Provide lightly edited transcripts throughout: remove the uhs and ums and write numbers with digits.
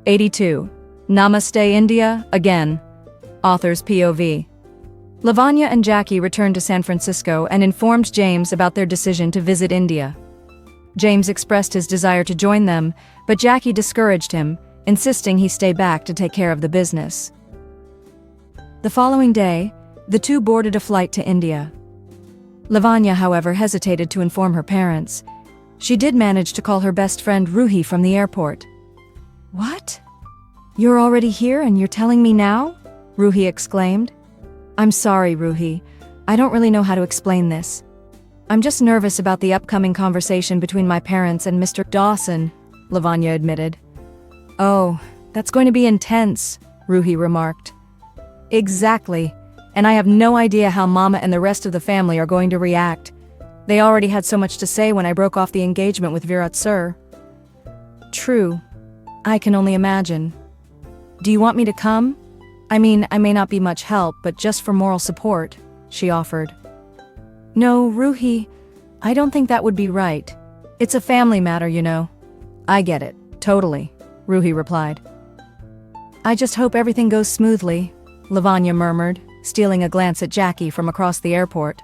82. Namaste India, again. Author's POV. Lavanya and Jackie returned to San Francisco and informed James about their decision to visit India. James expressed his desire to join them, but Jackie discouraged him, insisting he stay back to take care of the business. The following day, the two boarded a flight to India. Lavanya, however, hesitated to inform her parents. She did manage to call her best friend Ruhi from the airport. "What? You're already here and you're telling me now?" Ruhi exclaimed. "I'm sorry, Ruhi. I don't really know how to explain this. I'm just nervous about the upcoming conversation between my parents and Mr. Dawson," Lavanya admitted. "Oh, that's going to be intense," Ruhi remarked. "Exactly. And I have no idea how Mama and the rest of the family are going to react. They already had so much to say when I broke off the engagement with Virat Sir." "True. I can only imagine. Do you want me to come? I mean, I may not be much help, but just for moral support," she offered. "No, Ruhi, I don't think that would be right. It's a family matter, you know." "I get it, totally," Ruhi replied. "I just hope everything goes smoothly," Lavanya murmured, stealing a glance at Jackie from across the airport.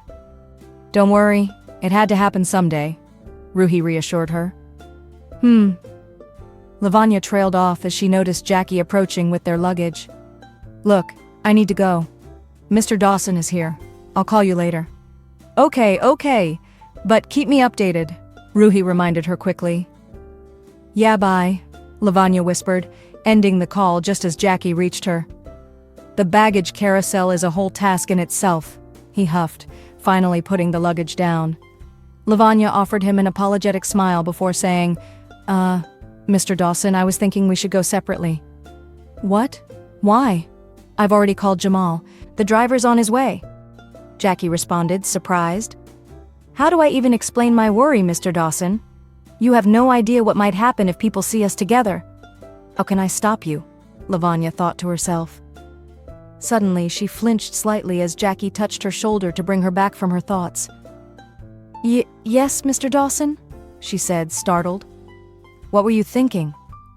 "Don't worry, it had to happen someday," Ruhi reassured her. Lavanya trailed off as she noticed Jackie approaching with their luggage. "Look, I need to go. Mr. Dawson is here. I'll call you later." Okay, but keep me updated," Ruhi reminded her quickly. "Yeah, bye," Lavanya whispered, ending the call just as Jackie reached her. "The baggage carousel is a whole task in itself," he huffed, finally putting the luggage down. Lavanya offered him an apologetic smile before saying, Mr. Dawson, I was thinking we should go separately." "What? Why?" "I've already called Jamal. The driver's on his way," Jackie responded, surprised. "How do I even explain my worry, Mr. Dawson? You have no idea what might happen if people see us together." "How can I stop you?" Lavanya thought to herself. Suddenly, she flinched slightly as Jackie touched her shoulder to bring her back from her thoughts. Yes, Mr. Dawson?" she said, startled. "What were you thinking?"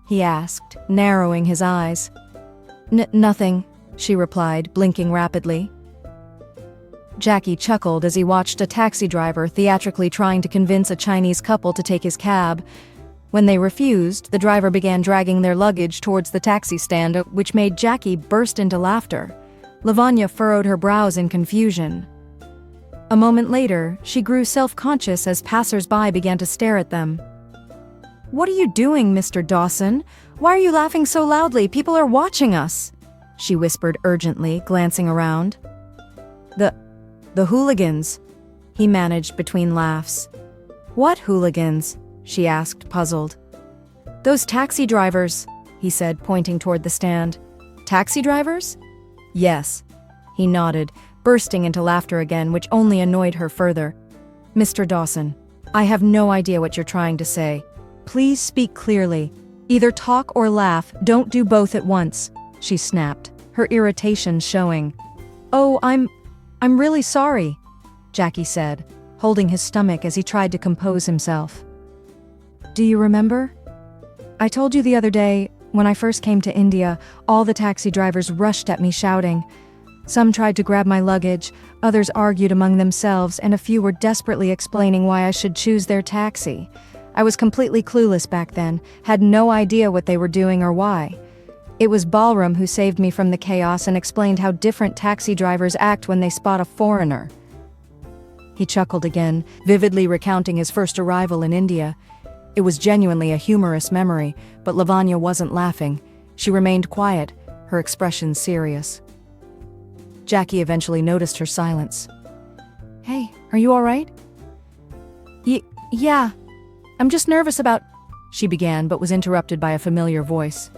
he asked, narrowing his eyes. Nothing," she replied, blinking rapidly. Jackie chuckled as he watched a taxi driver theatrically trying to convince a Chinese couple to take his cab. When they refused, the driver began dragging their luggage towards the taxi stand, which made Jackie burst into laughter. Lavanya furrowed her brows in confusion. A moment later, she grew self-conscious as passers-by began to stare at them. "What are you doing, Mr. Dawson? Why are you laughing so loudly? People are watching us," she whispered urgently, glancing around. The hooligans," he managed between laughs. "What hooligans?" she asked, puzzled. "Those taxi drivers," he said, pointing toward the stand. "Taxi drivers?" "Yes," he nodded, bursting into laughter again, which only annoyed her further. "Mr. Dawson, I have no idea what you're trying to say. Please speak clearly. Either talk or laugh, don't do both at once," she snapped, her irritation showing. "Oh, I'm really sorry," Jackie said, holding his stomach as he tried to compose himself. "Do you remember? I told you the other day, when I first came to India, all the taxi drivers rushed at me shouting. Some tried to grab my luggage, others argued among themselves, and a few were desperately explaining why I should choose their taxi. I was completely clueless back then, had no idea what they were doing or why. It was Balram who saved me from the chaos and explained how different taxi drivers act when they spot a foreigner." He chuckled again, vividly recounting his first arrival in India. It was genuinely a humorous memory, but Lavanya wasn't laughing. She remained quiet, her expression serious. Jackie eventually noticed her silence. "Hey, are you all right?" Yeah. I'm just nervous about," she began, but was interrupted by a familiar voice.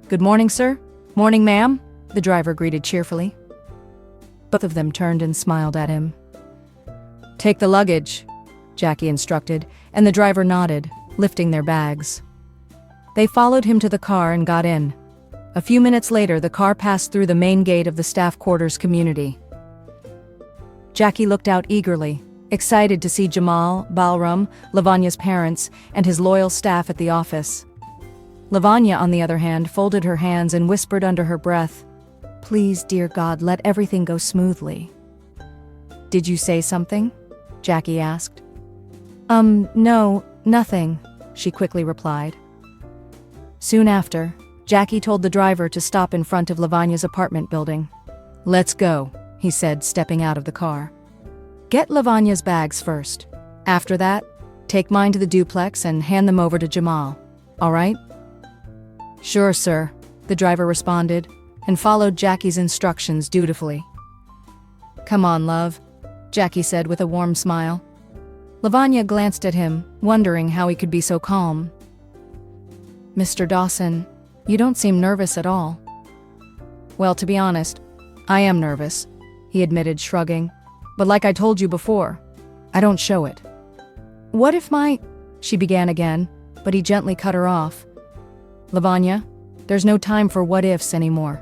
"Good morning, sir." "Morning, ma'am," the driver greeted cheerfully. Both of them turned and smiled at him. "Take the luggage," Jackie instructed, and the driver nodded, lifting their bags. They followed him to the car and got in. A few minutes later, the car passed through the main gate of the staff quarters community. Jackie looked out eagerly, excited to see Jamal, Balram, Lavanya's parents, and his loyal staff at the office. Lavanya, on the other hand, folded her hands and whispered under her breath, "Please, dear God, let everything go smoothly." "Did you say something?" Jackie asked. No, nothing," she quickly replied. Soon after, Jackie told the driver to stop in front of Lavanya's apartment building. "Let's go," he said, stepping out of the car. "Get Lavanya's bags first. After that, take mine to the duplex and hand them over to Jamal. All right?" "Sure, sir," the driver responded, and followed Jackie's instructions dutifully. "Come on, love," Jackie said with a warm smile. Lavanya glanced at him, wondering how he could be so calm. "Mr. Dawson, you don't seem nervous at all." "Well, to be honest, I am nervous," he admitted, shrugging. "But like I told you before, I don't show it." "What if she began again, but he gently cut her off. "Lavanya, there's no time for what-ifs anymore.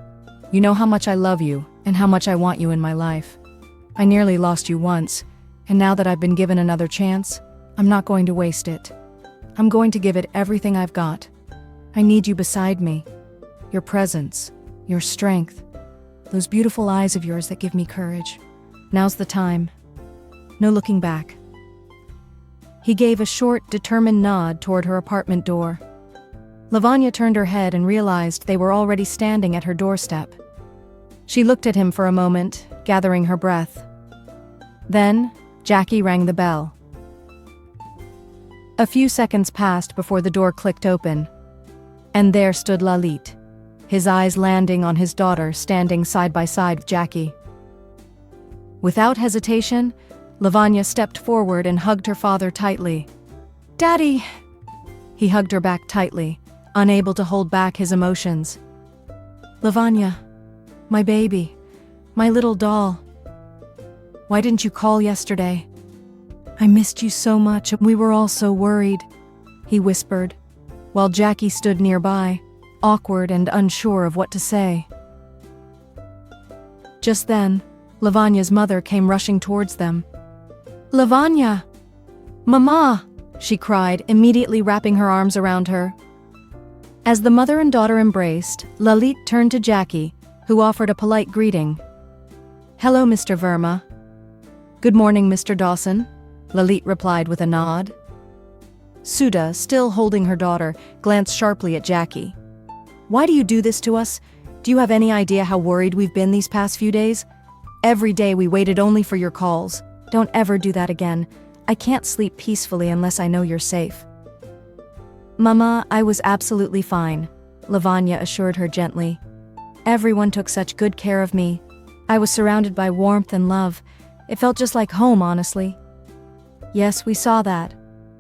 You know how much I love you and how much I want you in my life. I nearly lost you once, and now that I've been given another chance, I'm not going to waste it. I'm going to give it everything I've got. I need you beside me. Your presence, your strength, those beautiful eyes of yours that give me courage. Now's the time. No looking back." He gave a short, determined nod toward her apartment door. Lavanya turned her head and realized they were already standing at her doorstep. She looked at him for a moment, gathering her breath. Then, Jackie rang the bell. A few seconds passed before the door clicked open, and there stood Lalit, his eyes landing on his daughter standing side by side with Jackie. Without hesitation, Lavanya stepped forward and hugged her father tightly. "Daddy!" He hugged her back tightly, unable to hold back his emotions. "Lavanya, my baby, my little doll. Why didn't you call yesterday? I missed you so much, and we were all so worried," he whispered, while Jackie stood nearby, awkward and unsure of what to say. Just then, Lavanya's mother came rushing towards them. "Lavanya! Mama!" she cried, immediately wrapping her arms around her. As the mother and daughter embraced, Lalit turned to Jackie, who offered a polite greeting. "Hello, Mr. Verma." "Good morning, Mr. Dawson," Lalit replied with a nod. Sudha, still holding her daughter, glanced sharply at Jackie. "Why do you do this to us? Do you have any idea how worried we've been these past few days? Every day we waited only for your calls. Don't ever do that again. I can't sleep peacefully unless I know you're safe." "Mama, I was absolutely fine," Lavanya assured her gently. "Everyone took such good care of me. I was surrounded by warmth and love. It felt just like home, honestly." "Yes, we saw that,"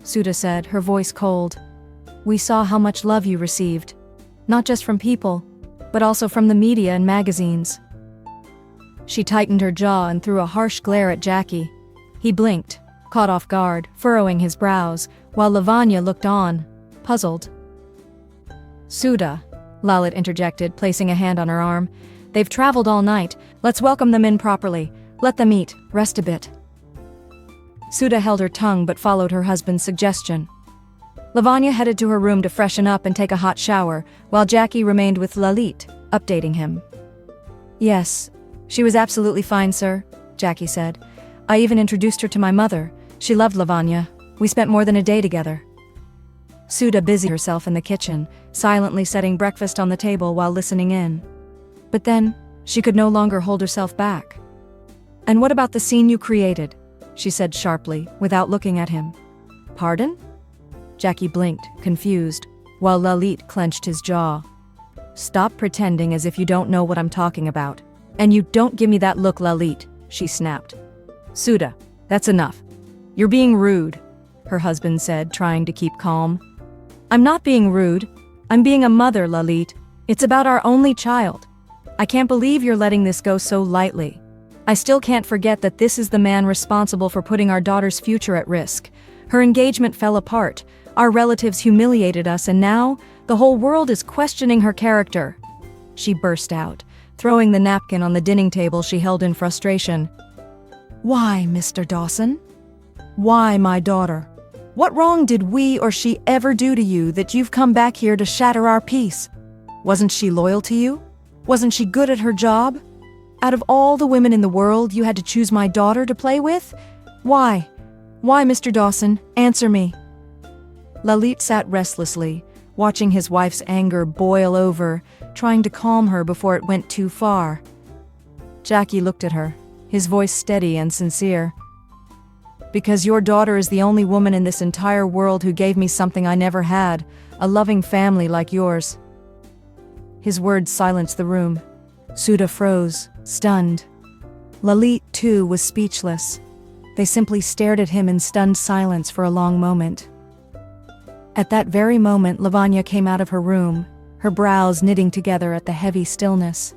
Sudha said, her voice cold. "We saw how much love you received. Not just from people, but also from the media and magazines." She tightened her jaw and threw a harsh glare at Jackie. He blinked, caught off guard, furrowing his brows, while Lavanya looked on, puzzled. "Sudha," Lalit interjected, placing a hand on her arm. "They've traveled all night. Let's welcome them in properly. Let them eat, rest a bit." Sudha held her tongue but followed her husband's suggestion. Lavanya headed to her room to freshen up and take a hot shower, while Jackie remained with Lalit, updating him. "Yes, she was absolutely fine, sir," Jackie said. "I even introduced her to my mother. She loved Lavanya. We spent more than a day together." Sudha busied herself in the kitchen, silently setting breakfast on the table while listening in. But then, she could no longer hold herself back. "And what about the scene you created?" she said sharply, without looking at him. "Pardon?" Jackie blinked, confused, while Lalit clenched his jaw. "Stop pretending as if you don't know what I'm talking about. And you don't give me that look, Lalit," she snapped. "Sudha, that's enough. You're being rude," her husband said, trying to keep calm. "I'm not being rude. I'm being a mother, Lalit. It's about our only child. I can't believe you're letting this go so lightly. I still can't forget that this is the man responsible for putting our daughter's future at risk. Her engagement fell apart, our relatives humiliated us, and now the whole world is questioning her character." She burst out, throwing the napkin on the dining table she held in frustration. "Why, Mr. Dawson? Why my daughter? What wrong did we or she ever do to you that you've come back here to shatter our peace? Wasn't she loyal to you? Wasn't she good at her job? Out of all the women in the world, you had to choose my daughter to play with? Why? Why, Mr. Dawson? Answer me." Lalit sat restlessly, watching his wife's anger boil over, trying to calm her before it went too far. Jackie looked at her, his voice steady and sincere. "Because your daughter is the only woman in this entire world who gave me something I never had, a loving family like yours." His words silenced the room. Sudha froze, stunned. Lalit, too, was speechless. They simply stared at him in stunned silence for a long moment. At that very moment, Lavanya came out of her room, her brows knitting together at the heavy stillness.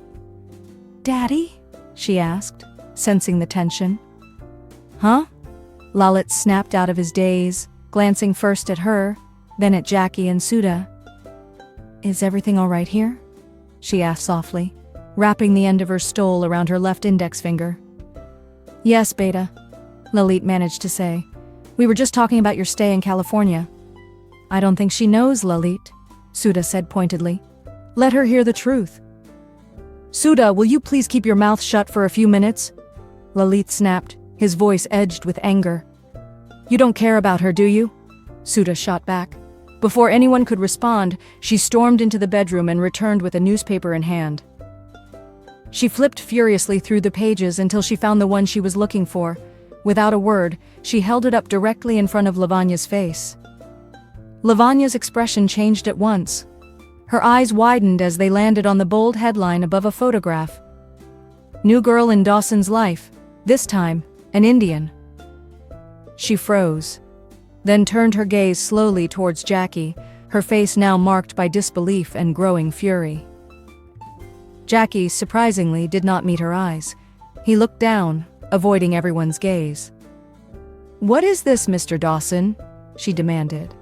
"Daddy?" she asked, sensing the tension. "Huh?" Lalit snapped out of his daze, glancing first at her, then at Jackie and Sudha. "Is everything all right here?" she asked softly, wrapping the end of her stole around her left index finger. "Yes, Beta," Lalit managed to say. "We were just talking about your stay in California." "I don't think she knows, Lalit," Sudha said pointedly. "Let her hear the truth." "Sudha, will you please keep your mouth shut for a few minutes?" Lalit snapped, his voice edged with anger. "You don't care about her, do you?" Sudha shot back. Before anyone could respond, she stormed into the bedroom and returned with a newspaper in hand. She flipped furiously through the pages until she found the one she was looking for. Without a word, she held it up directly in front of Lavanya's face. Lavanya's expression changed at once. Her eyes widened as they landed on the bold headline above a photograph. "New girl in Dawson's life, this time, an Indian." She froze, then turned her gaze slowly towards Jackie, her face now marked by disbelief and growing fury. Jackie, surprisingly, did not meet her eyes. He looked down, avoiding everyone's gaze. "What is this, Mr. Dawson?" she demanded.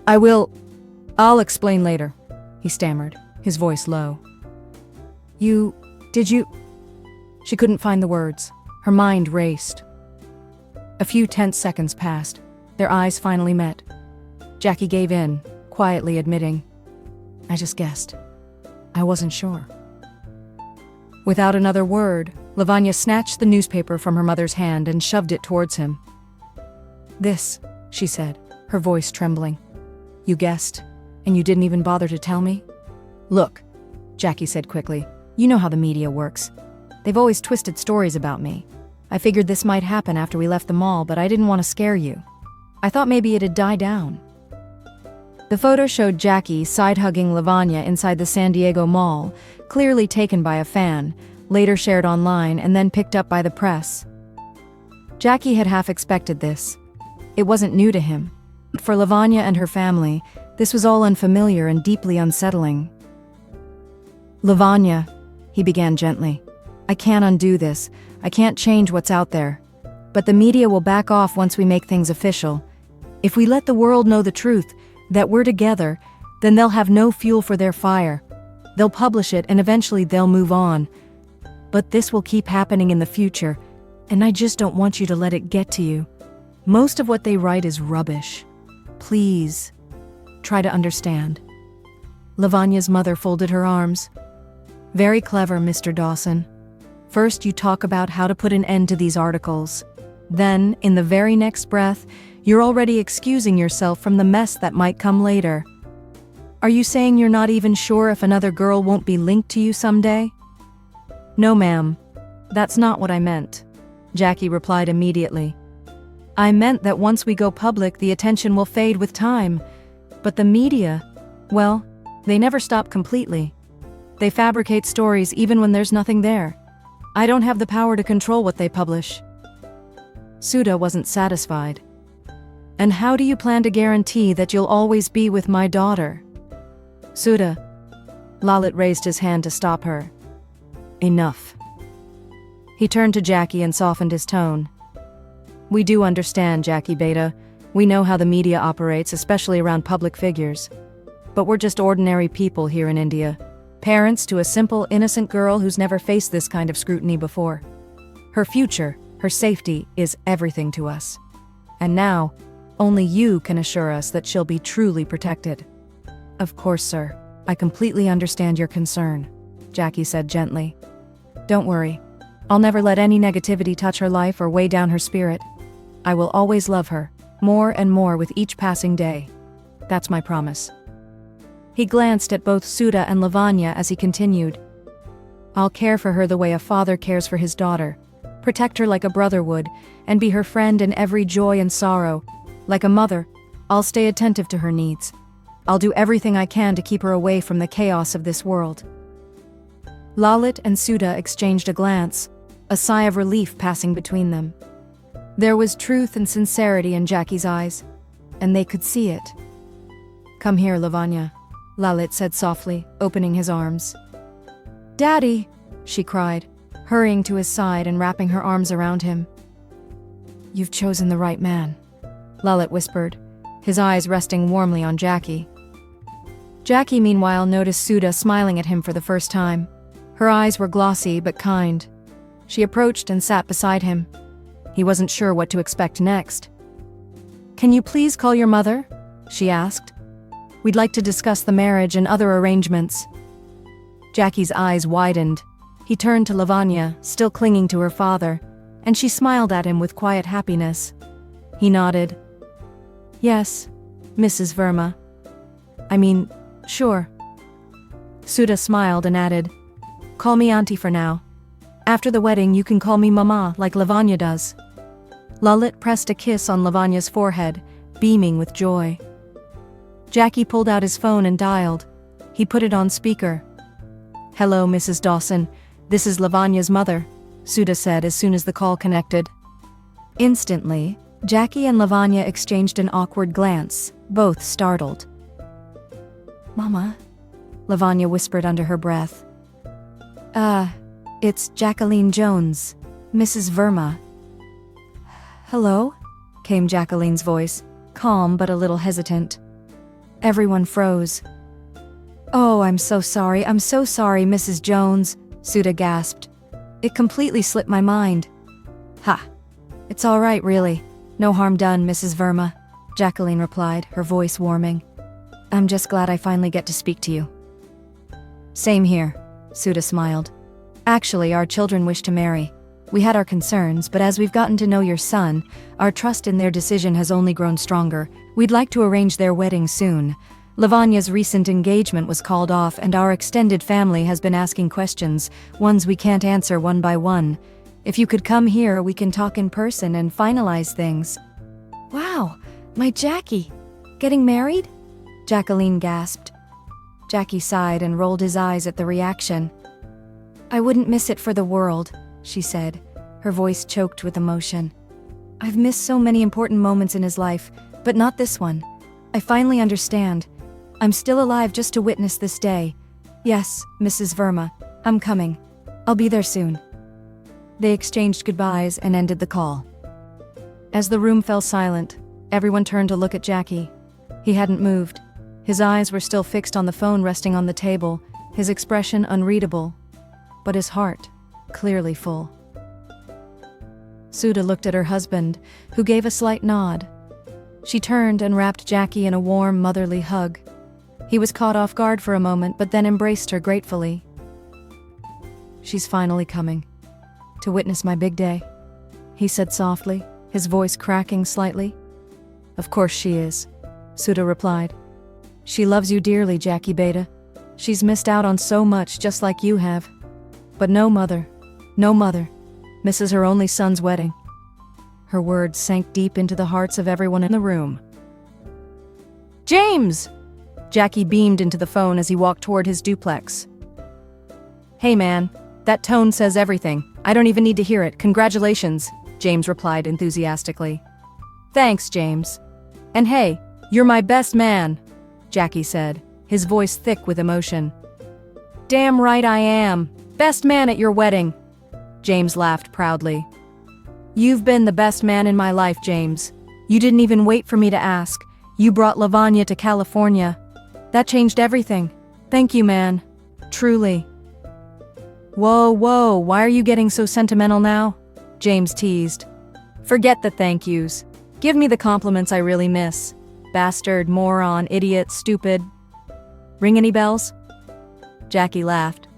I'll explain later," he stammered, his voice low. Did you? She couldn't find the words. Her mind raced. A few tense seconds passed. Their eyes finally met. Jackie gave in, quietly admitting, "I just guessed. I wasn't sure." Without another word, Lavanya snatched the newspaper from her mother's hand and shoved it towards him. "This," she said, her voice trembling. "You guessed, and you didn't even bother to tell me?" "Look," Jackie said quickly, "you know how the media works. They've always twisted stories about me. I figured this might happen after we left the mall, but I didn't want to scare you. I thought maybe it'd die down." The photo showed Jackie side-hugging Lavanya inside the San Diego Mall, clearly taken by a fan, later shared online and then picked up by the press. Jackie had half expected this. It wasn't new to him. But for Lavanya and her family, this was all unfamiliar and deeply unsettling. "Lavanya," he began gently, "I can't undo this. I can't change what's out there. But the media will back off once we make things official. If we let the world know the truth, that we're together, then they'll have no fuel for their fire. They'll publish it and eventually they'll move on. But this will keep happening in the future, and I just don't want you to let it get to you. Most of what they write is rubbish. Please, try to understand." Lavanya's mother folded her arms. "Very clever, Mr. Dawson. First you talk about how to put an end to these articles. Then, in the very next breath, you're already excusing yourself from the mess that might come later. Are you saying you're not even sure if another girl won't be linked to you someday?" "No, ma'am. That's not what I meant," Jackie replied immediately. "I meant that once we go public, the attention will fade with time. But the media, well, they never stop completely. They fabricate stories even when there's nothing there. I don't have the power to control what they publish." Sudha wasn't satisfied. "And how do you plan to guarantee that you'll always be with my daughter?" "Sudha," Lalit raised his hand to stop her. "Enough." He turned to Jackie and softened his tone. "We do understand, Jackie Beta. We know how the media operates, especially around public figures. But we're just ordinary people here in India. Parents to a simple, innocent girl who's never faced this kind of scrutiny before. Her future, her safety, is everything to us. And now, Only you can assure us that she'll be truly protected." "Of course, sir. I completely understand your concern," Jackie said gently. "Don't worry. I'll never let any negativity touch her life or weigh down her spirit. I will always love her, more and more with each passing day. That's my promise." He glanced at both Sudha and Lavanya as he continued. "I'll care for her the way a father cares for his daughter, protect her like a brother would, and be her friend in every joy and sorrow. Like a mother, I'll stay attentive to her needs. I'll do everything I can to keep her away from the chaos of this world." Lalit and Sudha exchanged a glance, a sigh of relief passing between them. There was truth and sincerity in Jackie's eyes, and they could see it. "Come here, Lavanya," Lalit said softly, opening his arms. "Daddy," she cried, hurrying to his side and wrapping her arms around him. "You've chosen the right man," Lalit whispered, his eyes resting warmly on Jackie. Jackie, meanwhile, noticed Sudha smiling at him for the first time. Her eyes were glossy but kind. She approached and sat beside him. He wasn't sure what to expect next. "Can you please call your mother?" she asked. "We'd like to discuss the marriage and other arrangements." Jackie's eyes widened. He turned to Lavanya, still clinging to her father, and she smiled at him with quiet happiness. He nodded. "Yes, Mrs. Verma. Sure." Sudha smiled and added, "Call me Auntie for now. After the wedding you can call me Mama like Lavanya does." Lalit pressed a kiss on Lavanya's forehead, beaming with joy. Jackie pulled out his phone and dialed. He put it on speaker. "Hello, Mrs. Dawson. This is Lavanya's mother," Sudha said as soon as the call connected. Instantly, Jackie and Lavanya exchanged an awkward glance, both startled. "Mama," Lavanya whispered under her breath. It's Jacqueline Jones, Mrs. Verma." "Hello?" came Jacqueline's voice, calm but a little hesitant. Everyone froze. "Oh, I'm so sorry, Mrs. Jones," Sudha gasped. "It completely slipped my mind." "Ha! It's all right, really. No harm done, Mrs. Verma," Jacqueline replied, her voice warming. "I'm just glad I finally get to speak to you." "Same here," Sudha smiled. "Actually, our children wish to marry. We had our concerns, but as we've gotten to know your son, our trust in their decision has only grown stronger. We'd like to arrange their wedding soon. Lavanya's recent engagement was called off, and our extended family has been asking questions, ones we can't answer one by one. If you could come here, we can talk in person and finalize things." "Wow, my Jackie! Getting married?" Jacqueline gasped. Jackie sighed and rolled his eyes at the reaction. "I wouldn't miss it for the world," she said, her voice choked with emotion. "I've missed so many important moments in his life, but not this one. I finally understand. I'm still alive just to witness this day. Yes, Mrs. Verma, I'm coming. I'll be there soon." They exchanged goodbyes and ended the call. As the room fell silent, everyone turned to look at Jackie. He hadn't moved. His eyes were still fixed on the phone resting on the table, his expression unreadable, but his heart clearly full. Sudha looked at her husband, who gave a slight nod. She turned and wrapped Jackie in a warm, motherly hug. He was caught off guard for a moment, but then embraced her gratefully. "She's finally coming to witness my big day," he said softly, his voice cracking slightly. "Of course she is," Sudha replied. "She loves you dearly, Jackie Beta. She's missed out on so much just like you have. But no mother misses her only son's wedding." Her words sank deep into the hearts of everyone in the room. "James!" Jackie beamed into the phone as he walked toward his duplex. "Hey man, that tone says everything. I don't even need to hear it. Congratulations," James replied enthusiastically. "Thanks, James. And hey, you're my best man," Jackie said, his voice thick with emotion. "Damn right I am. Best man at your wedding," James laughed proudly. "You've been the best man in my life, James. You didn't even wait for me to ask. You brought Lavanya to California. That changed everything. Thank you, man. Truly." Whoa, why are you getting so sentimental now?" James teased. "Forget the thank yous. Give me the compliments I really miss. Bastard, moron, idiot, stupid. Ring any bells? Jackie laughed.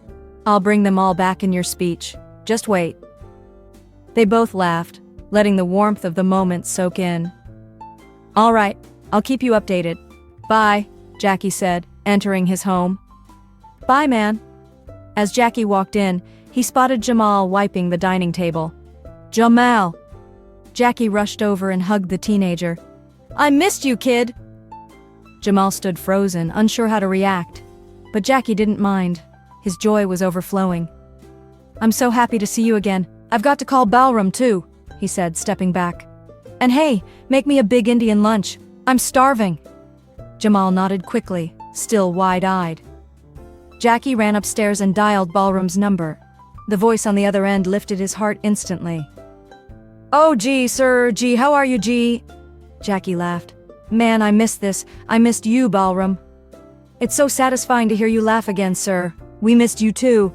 I'll bring them all back in your speech. Just wait. They both laughed, letting the warmth of the moment soak in. All right, I'll keep you updated. Bye, Jackie said, entering his home. Bye, man. As Jackie walked in, he spotted Jamal wiping the dining table. Jamal! Jackie rushed over and hugged the teenager. I missed you, kid! Jamal stood frozen, unsure how to react. But Jackie didn't mind. His joy was overflowing. I'm so happy to see you again. I've got to call Balram too, he said, stepping back. And hey, make me a big Indian lunch. I'm starving. Jamal nodded quickly, still wide-eyed. Jackie ran upstairs and dialed Balram's number. The voice on the other end lifted his heart instantly. Oh, gee, sir, gee, how are you, gee? Jackie laughed. Man, I missed this. I missed you, Balram. It's so satisfying to hear you laugh again, sir. We missed you too.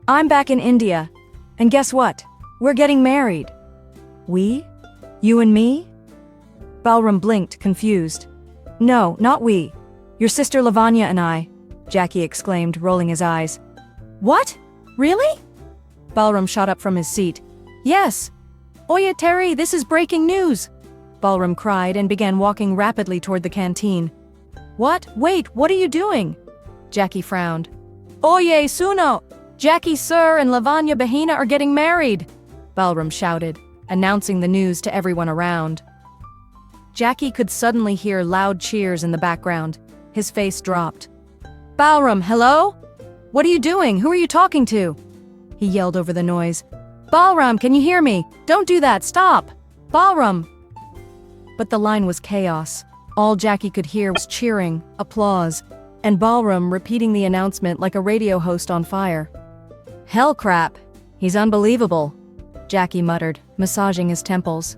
I'm back in India. And guess what? We're getting married. We? You and me? Balram blinked, confused. No, not we. Your sister Lavanya and I, Jackie exclaimed, rolling his eyes. What? Really? Balram shot up from his seat. Yes. Oya Terry, this is breaking news. Balram cried and began walking rapidly toward the canteen. What? Wait, what are you doing? Jackie frowned. Oye, Suno! Jackie Sir and Lavanya Bahina are getting married! Balram shouted, announcing the news to everyone around. Jackie could suddenly hear loud cheers in the background. His face dropped. Balram, hello? What are you doing? Who are you talking to? He yelled over the noise. Balram, can you hear me? Don't do that, stop! Balram! But the line was chaos. All Jackie could hear was cheering, applause, and Balram repeating the announcement like a radio host on fire. Hell crap. He's unbelievable, Jackie muttered, massaging his temples.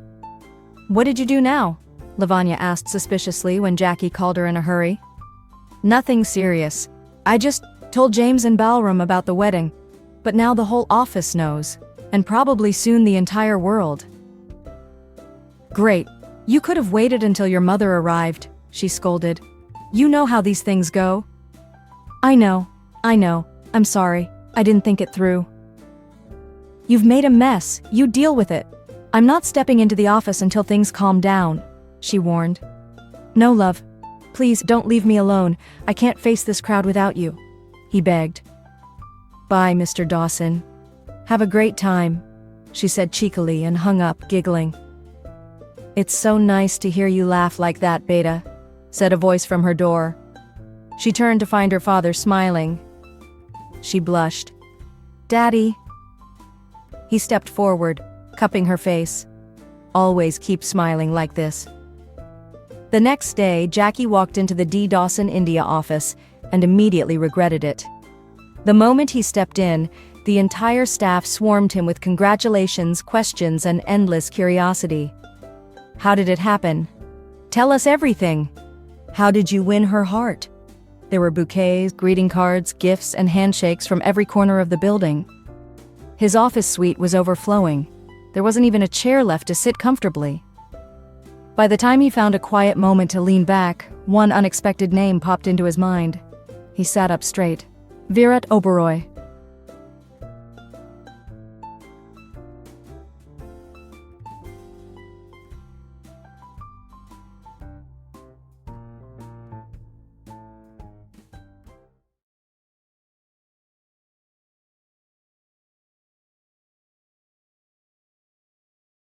What did you do now? Lavanya asked suspiciously when Jackie called her in a hurry. Nothing serious. I just told James and Balram about the wedding. But now the whole office knows, and probably soon the entire world. Great. You could have waited until your mother arrived, she scolded. You know how these things go. I know. I'm sorry. I didn't think it through. You've made a mess. You deal with it. I'm not stepping into the office until things calm down, she warned. No, love. Please, don't leave me alone. I can't face this crowd without you, he begged. Bye, Mr. Dawson. Have a great time, she said cheekily and hung up, giggling. It's so nice to hear you laugh like that, Beta, said a voice from her door. She turned to find her father smiling. She blushed. Daddy. He stepped forward, cupping her face. Always keep smiling like this. The next day, Jackie walked into the D. Dawson India office and immediately regretted it. The moment he stepped in, the entire staff swarmed him with congratulations, questions, and endless curiosity. How did it happen? Tell us everything. How did you win her heart? There were bouquets, greeting cards, gifts, and handshakes from every corner of the building. His office suite was overflowing. There wasn't even a chair left to sit comfortably. By the time he found a quiet moment to lean back, one unexpected name popped into his mind. He sat up straight. Virat Oberoi.